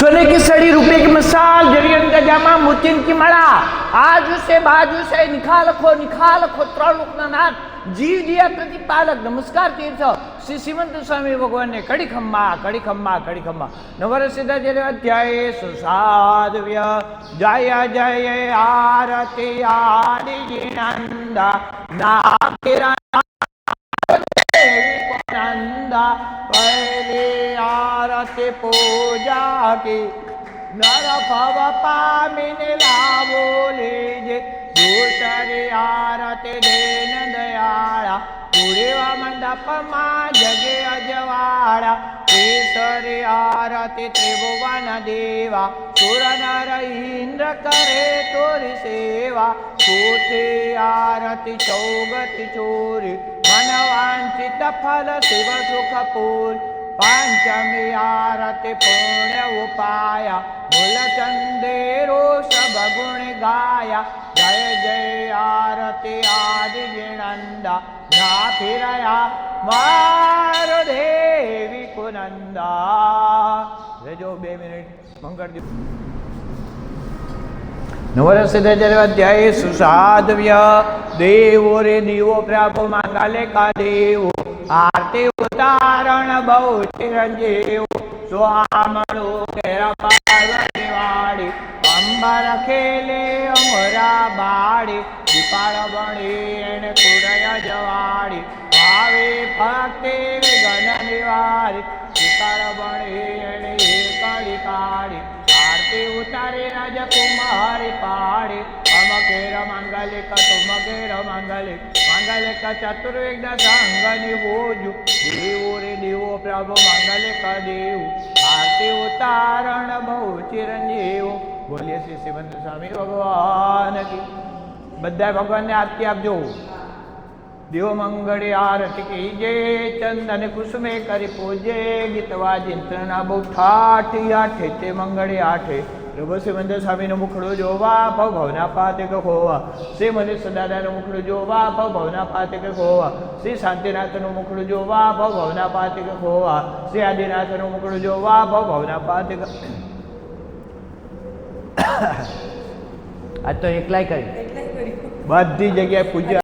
सोने की सड़ी रुपए की मिसाल जरियन का जामा मोतियन की माला आजू से बाजू से निखालखो त्रिलोकना नाथ जीव दिया प्रतिपालक नमस्कार तीर्थ श्री श्रीमंत स्वामी भगवान ने कड़ी खम्मा नवरसिद्ध जय अध्याय सुसाधव्य जय जय आरती आदि जिनंदा नाम नंदा पहले आरती पूजा की नर भव पामिने लाभो लेजे दूसरी आरती देन दयाळा पुरेवा मंडप मा जगे अजवाड़ा तीसरी आरती त्रिभुवन देवा सुर नर इंद्र करे तोरी सेवा चौथी आरती चौगति चोरी मनवांचित फल शिव सुख पूर पंचमी आरती पुण्य उपाया मूलचंदेरो सब गुण गाया जय जय आरती आदि जिनंदा ना फिरया मार देवी कुनंदा। जो 2 मिनिट मंगल नवरसिद्ध जय अध्याय सुसाधव्य देवो रे दीवो प्रापो मांगले का देव आरती उतारण बहु चिरंजीव स्वामणु केरा पार्वती वाड़ी अंबर खेले अमरा बाड़ी दीपाल बणी एने कुड़य जवाड़ी भावे भक्ति गण निवारी दीपाल बणी एने काड़ी काड़ी आरती उतारे राज कुमारी पाड़ी अमकेर मंगलिक तुमकेर मंगलिक चतुर्विघ्न संगनि होजु देवो रे देवो प्रभु मंगलिक देव आरती उतारण बहु चिरंजीव। बोलिए श्री श्रीमंत स्वामी भगवान की। बधाय भगवान ने आरती आपजो। देव मंगड़ी आरती कीजे चंदन कुसुमे करी पूजे गीतवा चिंतना बहु ठाठी आठे ते मंगड़ी आठे प्रभु श्रीमंत स्वामी नो मुखड़ो जोवा भव भवना पाते खोवा श्री मनीष दादा नो मुखड़ो जोवा भव भवना पाते खोवा श्री शांतिनाथ नो मुखड़ो जोवा भव भवना पाते खोवा श्री आदिनाथ नो मुखड़ो जोवा भव भवना पाते आज तो एकलाय करी बधी जगह पूजा